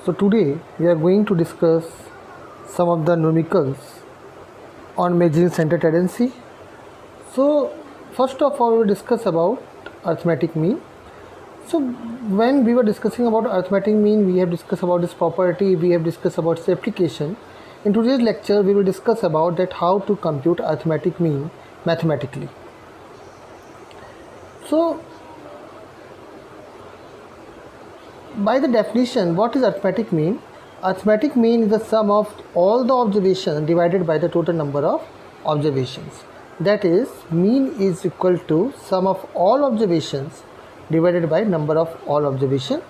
So today we are going to discuss some of the numericals on measuring center tendency. So first of all we will discuss about arithmetic mean. So when we were discussing about arithmetic mean, we have discussed about this property, we have discussed about its application. In today's lecture we will discuss about that how to compute arithmetic mean mathematically. So by the definition, what is arithmetic mean? Arithmetic mean is the sum of all the observations divided by the total number of observations. That is, mean is equal to sum of all observations divided by number of all observations.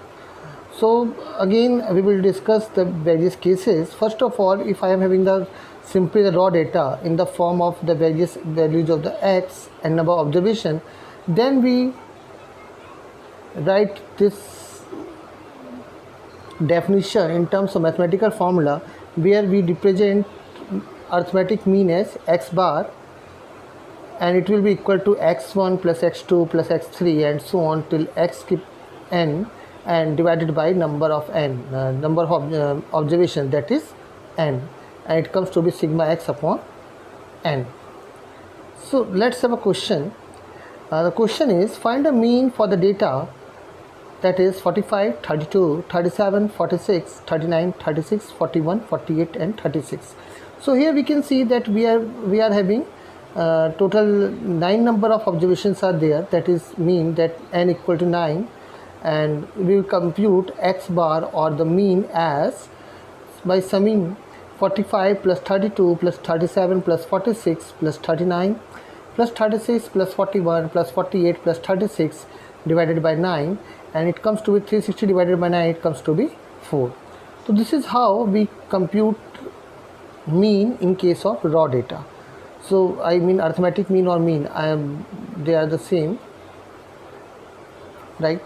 So again we will discuss the various cases. First of all, if I am having simply the raw data in the form of the various values of the x and number of observation, then we write this definition in terms of mathematical formula, where we represent arithmetic mean as x bar, and it will be equal to x1 plus x2 plus x3 and so on till x keep n, and divided by number of n, number of observations, that is n, and it comes to be sigma x upon n. So let's have a question. The question is, find a mean for the data, that is 45, 32, 37, 46, 39, 36, 41, 48 and 36. So here we can see that we are having total 9 number of observations are there, that is mean that n equal to 9, and we will compute x bar or the mean as by summing 45 plus 32 plus 37 plus 46 plus 39 plus 36 plus 41 plus 48 plus 36 divided by 9, and it comes to be 360 divided by 9, it comes to be 4. So this is how we compute mean in case of raw data. So I mean arithmetic mean or mean, they are the same, right?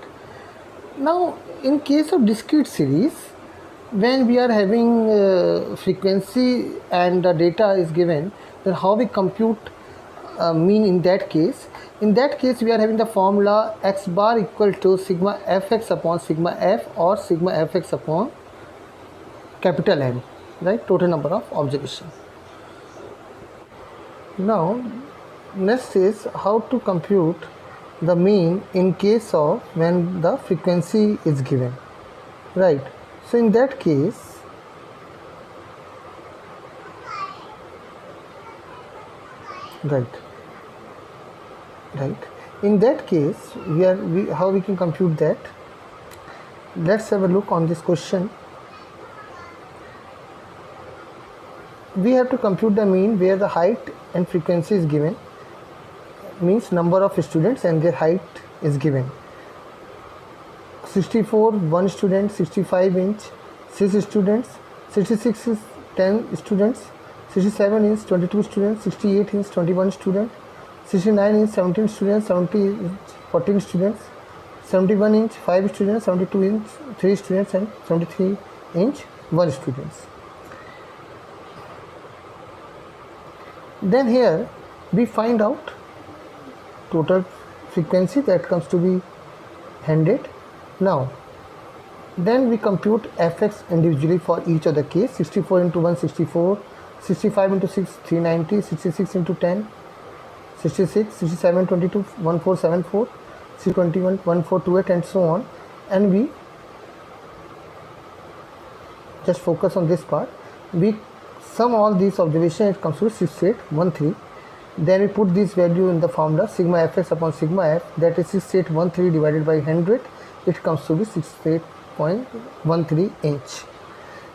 Now in case of discrete series, when we are having frequency and the data is given, then how we compute mean in that case? In that case we are having the formula x bar equal to sigma fx upon sigma f or sigma fx upon capital N, right, total number of observations. Now next is how to compute the mean in case of when the frequency is given, right? So in that case in that case how we can compute that? Let's have a look on this question. We have to compute the mean where the height and frequency is given, means number of students and their height is given. 64 1 student, 65 inch 6 students, 66 is 10 students, 67 is 22 students, 68 is 21 students, 69 inch 17 students, 70 inch 14 students, 71 inch 5 students, 72 inch 3 students and 73 inch 1 students. Then here we find out total frequency, that comes to be 100. Now then we compute fx individually for each of the case. 64 into 1 64, 65 into 6 390, 66 into 10 66, 67 22 1474, 621 1428 and so on, and we just focus on this part. We sum all these observations, it comes to 6813. Then we put this value in the formula sigma fx upon sigma f, that is 6813 divided by 100, it comes to be 68.13 inch.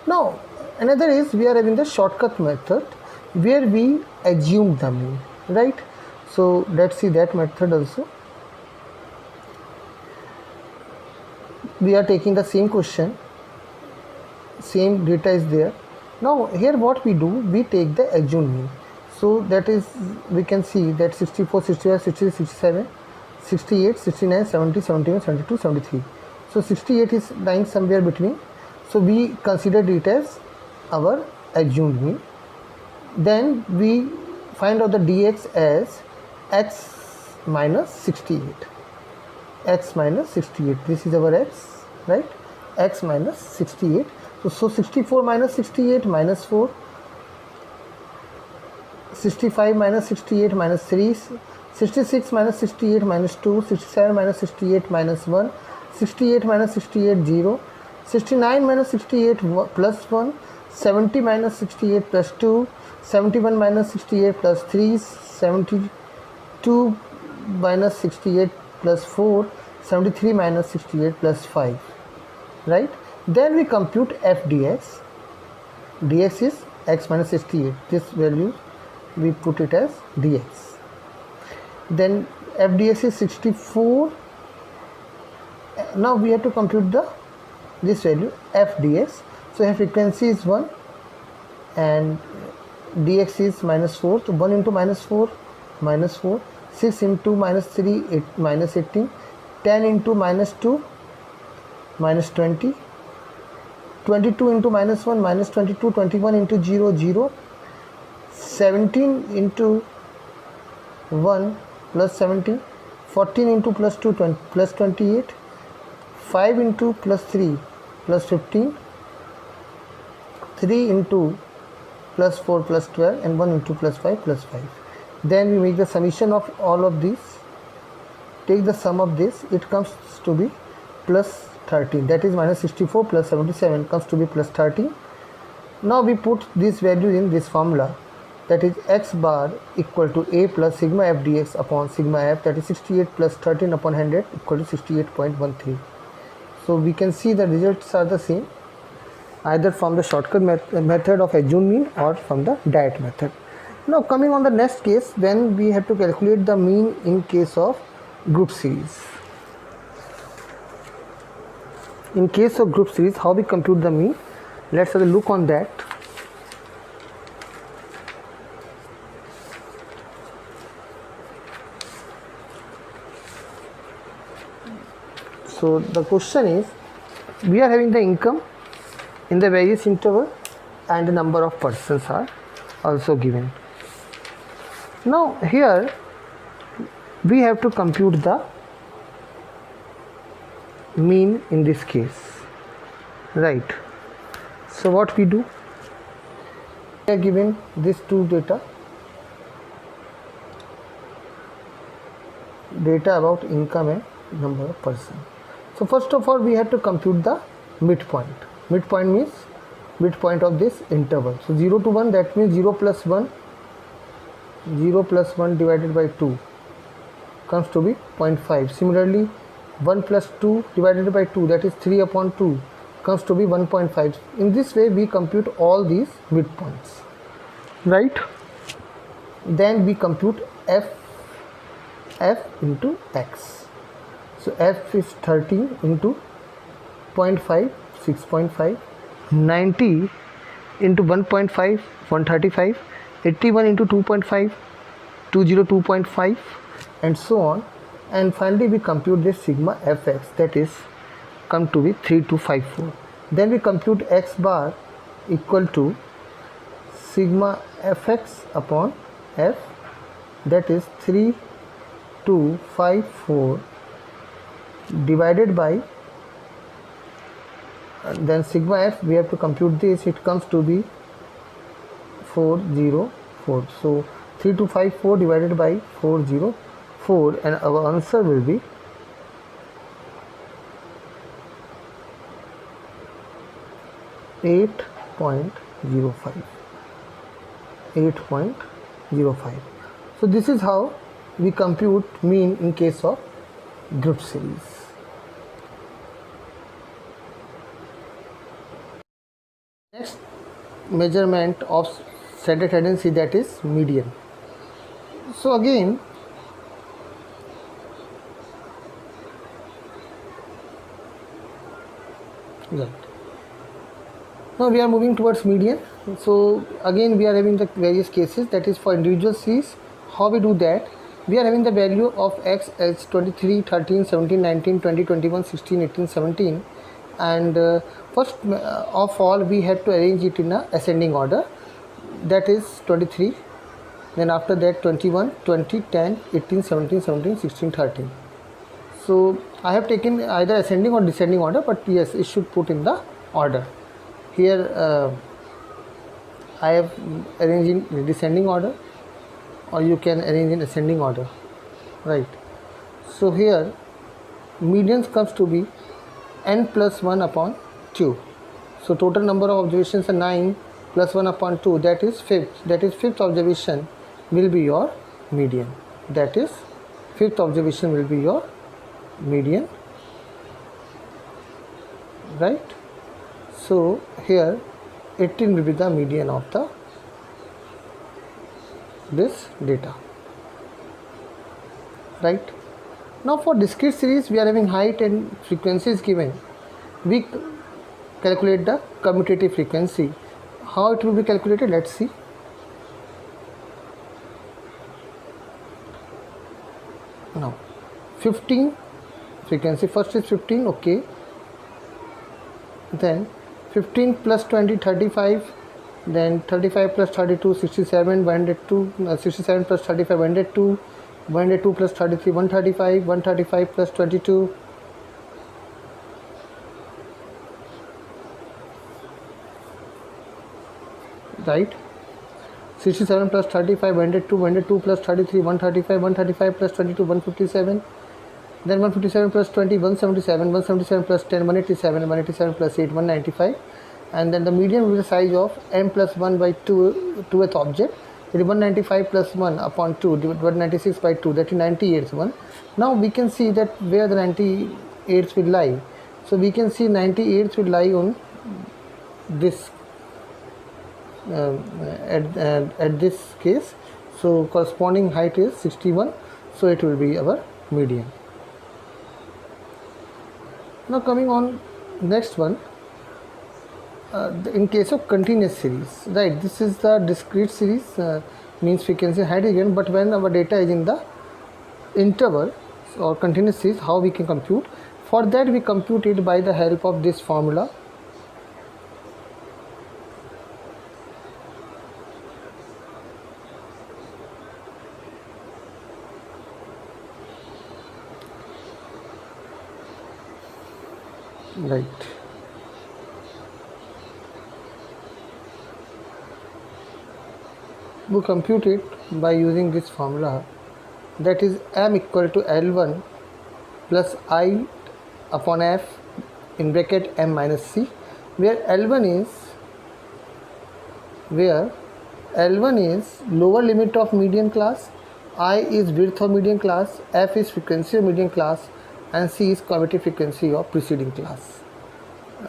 Now another is we are having the shortcut method where we assume the mean, right? So let's see that method also. We are taking the same question, same data is there. Now here what we do, we take the assumed mean. So that is, we can see that 64, 65, 66, 67, 68, 69, 70, 71, 72, 73. So 68 is lying somewhere between. So we consider it as our assumed mean. Then we find out the dx as x minus 68. X minus 68. This is our x, right? X minus 68. So 64 minus 68 minus 4, 65 minus 68 minus 3, 66 minus 68 minus 2, 67 minus 68 minus 1, 68 minus 68 0, 69 minus 68 plus 1, 70 minus 68 plus 2, 71 minus 68 plus 3, 72 minus 68 plus 4, 73 minus 68 plus 5, right? Then we compute f dx. Dx is x minus 68. This value we put it as dx. Then f dx is 64. Now we have to compute this value f dx. So f frequency is 1 and dx is minus 4. So 1 into minus 4, minus 4. 6 into minus 3, minus 18. 10 into minus 2, minus 20. 22 into minus 1, minus 22. 21 into 0, 0. 17 into 1 plus 17. 14 into plus 2, plus 28. 5 into plus 3 plus 15. 3 into plus 4 plus 12 and 1 into plus 5 plus 5. Then we make the summation of all of these. Take the sum of this, it comes to be plus 13. That is minus 64 plus 77 comes to be plus 13. Now we put this value in this formula, that is x bar equal to a plus sigma f dx upon sigma f, that is 68 plus 13 upon 100 equal to 68.13. So we can see the results are the same, either from the shortcut method of assumed mean or from the diet method. Now coming on the next case, then we have to calculate the mean in case of group series. In case of group series, how we compute the mean? Let's have a look on that. So the question is, we are having the income in the various interval and the number of persons are also given. Now here we have to compute the mean in this case, right? So what we do, we are given these two data about income and number of persons. So first of all we have to compute the midpoint. Midpoint means midpoint of this interval. So 0 to 1, that means 0 plus 1, 0 plus 1 divided by 2 comes to be 0.5. Similarly 1 plus 2 divided by 2, that is 3 upon 2, comes to be 1.5. In this way we compute all these midpoints, right? Then we compute f into x. So f is 13 into 0.5, 6.5. 90 into 1.5, 135. 81 into 2.5, 202.5, and so on. And finally we compute this sigma fx, that is come to be 3254. Then we compute x bar equal to sigma fx upon f, that is 3254 divided by, then sigma f, we have to compute this, it comes to be 404. So 3254 divided by 404, and our answer will be 8.05. 8.05. So this is how we compute mean in case of group series. Next measurement of standard tendency, that is median. So again, right, now we are moving towards median. So again we are having the various cases, that is for individual series. How we do that? We are having the value of x as 23, 13, 17, 19, 20, 21, 16, 18, 17, and first of all we have to arrange it in a ascending order, that is 23, then after that 21, 20, 10, 18, 17, 17, 16, 13. So I have taken either ascending or descending order, but yes, it should put in the order. here I have arranged in descending order, or you can arrange in ascending order, right? So here medians comes to be n plus 1 upon 2. So total number of observations are 9 plus 1 upon 2, that is fifth. That is fifth observation will be your median. That is fifth observation will be your median, right? So here 18 will be the median of this data, right? Now for discrete series, we are having height and frequency is given. We calculate the commutative frequency. How it will be calculated? Let's see. Now 15 frequency, first is 15, okay. Then 15 plus 20, 35. Then 35 plus 32, 67, 102, 67 plus 35, 102, 102 plus 33, 135, 135 plus 22, right? 67 plus 35, 102, 102 plus 33, 135, 135 plus 22, 157. Then 157 plus 20, 177, 177 plus 10, 187, 187 plus 8, 195. And then the median will be the size of m plus 1 by 2 th object. It is 195 plus 1 upon 2 divided by 196 by 2, that is 98th one. Now we can see that where the 98th will lie. So we can see 98th will lie on this at this case. So corresponding height is 61, so it will be our median. Now coming on next one, in case of continuous series, right? This is the discrete series, means frequency height is given, but when our data is in the interval or continuous series, how we can compute? For that we compute it by the help of this formula. Right. We compute it by using this formula, that is m equal to L1 plus I upon f in bracket m minus c, where L1 is lower limit of median class, I is width of median class, f is frequency of median class, and c is commutative frequency of preceding class.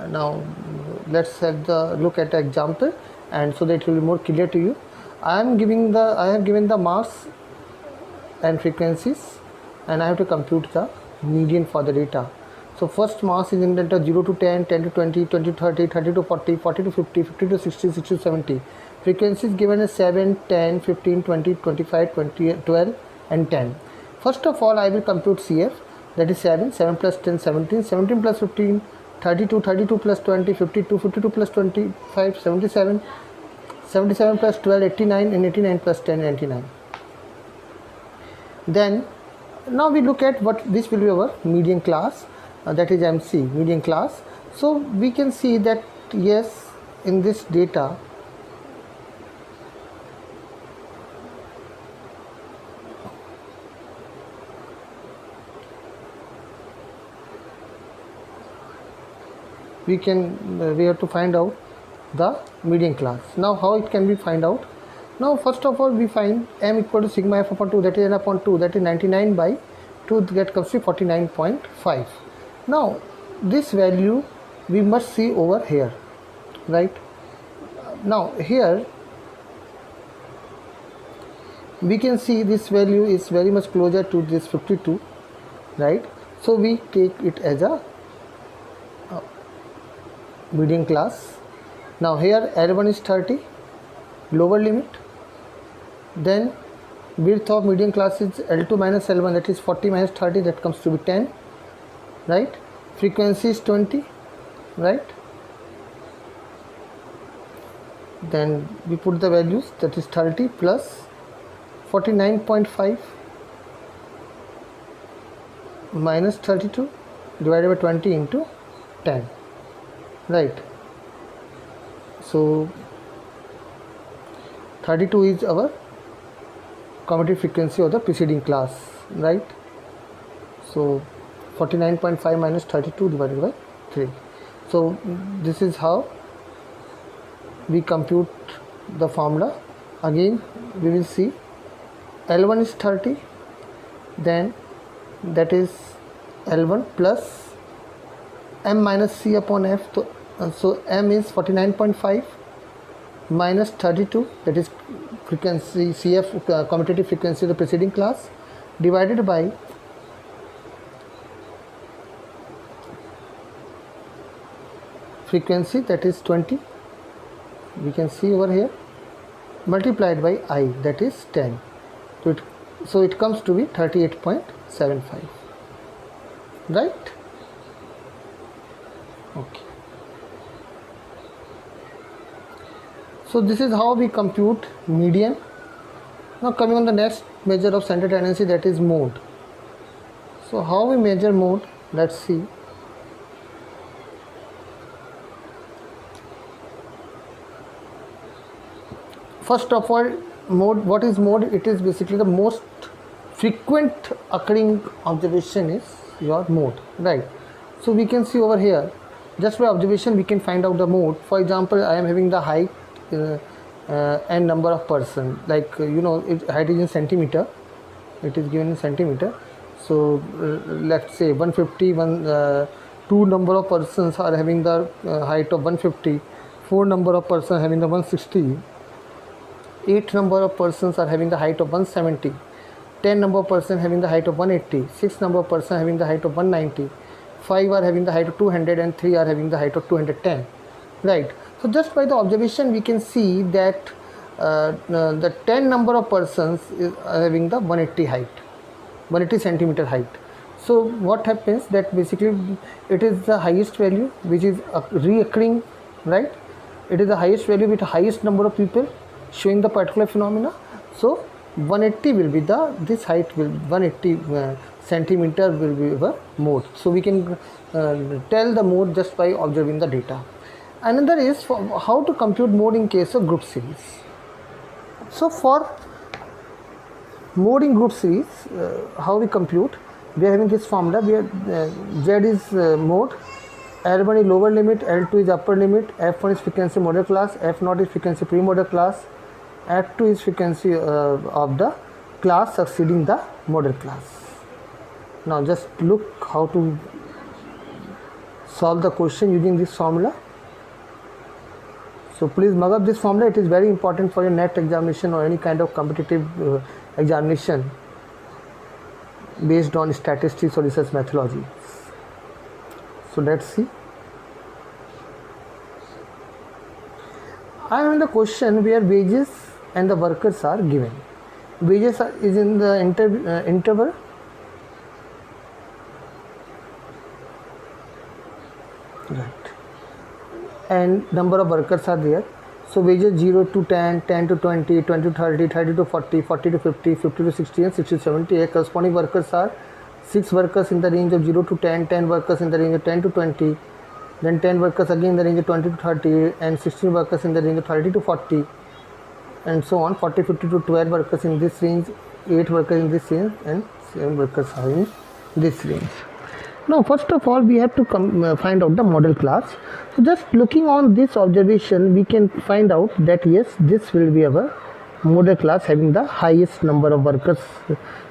Now let's have the look at the example, and so that it will be more clear to you. I have given the mass and frequencies, and I have to compute the median for the data. So first mass is in data 0 to 10, 10 to 20, 20 to 30, 30 to 40, 40 to 50, 50 to 60, 60 to 70. Frequencies given as 7, 10, 15, 20, 25, 20, 12 and 10. First of all, I will compute CF, that is 7, 7 plus 10, 17, 17 plus 15, 32, 32 plus 20, 52, 52 plus 25, 77, 77 plus 12, 89, and 89 plus 10, 99. Then now we look at what this will be our median class, that is MC, median class. So we can see that yes, in this data we have to find out the median class. Now how it can be find out? Now first of all we find m equal to sigma f upon 2, that is n upon 2, that is 99 by 2, that comes to 49.5. Now this value we must see over here, right? Now here we can see this value is very much closer to this 52, right? So we take it as a median class. Now here L1 is 30, lower limit. Then width of median class is L2 minus L1, that is 40 minus 30, that comes to be 10, right? Frequency is 20, right? Then we put the values, that is 30 plus 49.5 minus 32 divided by 20 into 10, right? So 32 is our commutative frequency of the preceding class, right? So 49.5 minus 32 divided by 3. So this is how we compute the formula. Again we will see L1 is 30, then that is L1 plus M minus C upon F. So M is 49.5 minus 32, that is frequency CF, commutative frequency of the preceding class, divided by frequency, that is 20, we can see over here, multiplied by I, that is 10. So it comes to be 38.75, right? Okay. So this is how we compute median. Now coming on the next measure of center tendency, that is mode. So how we measure mode, let's see. First of all, mode, what is mode? It is basically the most frequent occurring observation is your mode, right? So we can see over here, just by observation we can find out the mode. For example, I am having the height and number of person, like height is in centimeter, it is given in centimeter. So let's say 150, two number of persons are having the height of 150, four number of persons having the 160, 8 number of persons are having the height of 170, 10 number of persons having the height of 180, 6 number of persons having the height of 190, 5 are having the height of 200, and 3 are having the height of 210, right? So just by the observation we can see that the 10 number of persons are having the 180 height, 180 centimeter height. So what happens, that basically it is the highest value which is reoccurring, right? It is the highest value with the highest number of people showing the particular phenomena. So 180 will be this height will 180 centimeter will be our mode. So we can tell the mode just by observing the data. Another is how to compute mode in case of group series. So for mode in group series, how we compute, we are having this formula where Z is mode, L1 is lower limit, L2 is upper limit, F1 is frequency model class, F0 is frequency pre-model class, F2 is frequency of the class succeeding the model class. Now just look how to solve the question using this formula. So please mug up this formula, it is very important for your NET examination or any kind of competitive examination based on statistics or research methodology. So let's see. I am in the question where wages and the workers are given. Wages is in the interval, right, and number of workers are there. So wages 0 to 10, 10 to 20, 20 to 30, 30 to 40, 40 to 50, 50 to 60 and 60 to 70. Corresponding workers are 6 workers in the range of 0 to 10, 10 workers in the range of 10 to 20, then 10 workers again in the range of 20 to 30, and 16 workers in the range of 30 to 40, and so on, 40, 50 to 12 workers in this range, 8 workers in this range, and 7 workers are in this range. Now first of all we have to find out the model class. So just looking on this observation we can find out that yes, this will be our model class having the highest number of workers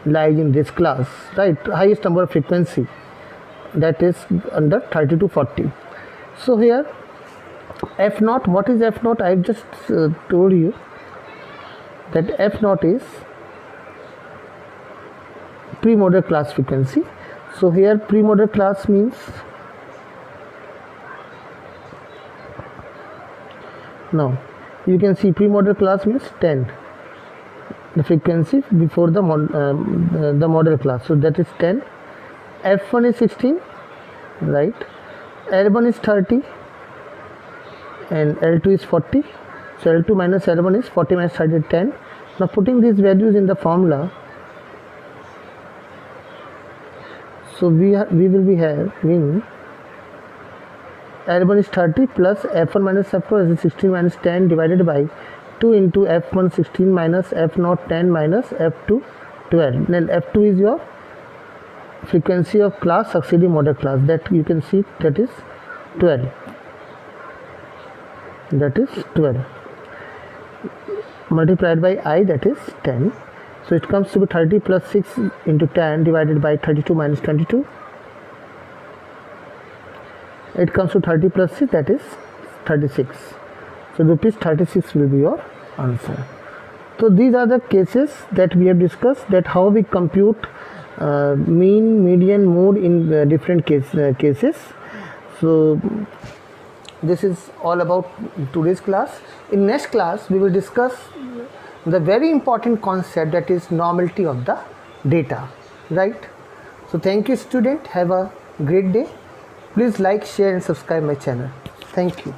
lies in this class, right? Highest number of frequency, that is under 30 to 40. So here F0, what is F0? I have just told you that F0 is pre-model class frequency. So here pre-model class means now you can see pre-model class means 10, the frequency before the model class, so that is 10. F1 is 16, right? L1 is 30 and L2 is 40. So L2 minus L1 is 40 minus 30 is 10. Now putting these values in the formula, so we will be having L1 is 30 plus F1 minus F4 is 16 minus 10 divided by 2 into F1 16 minus F0 10 minus F2 12. Then F2 is your frequency of class succeeding model class, that you can see, that is 12. That is 12 multiplied by I, that is 10. So it comes to be 30 plus 6 into 10 divided by 32 minus 22. It comes to 30 plus 6, that is 36. So rupees 36 will be your answer. So these are the cases that we have discussed, that how we compute mean, median, mode in different cases. So this is all about today's class. In next class we will discuss the very important concept, that is normality of the data, right? So thank you student, have a great day. Please like, share and subscribe my channel. Thank you.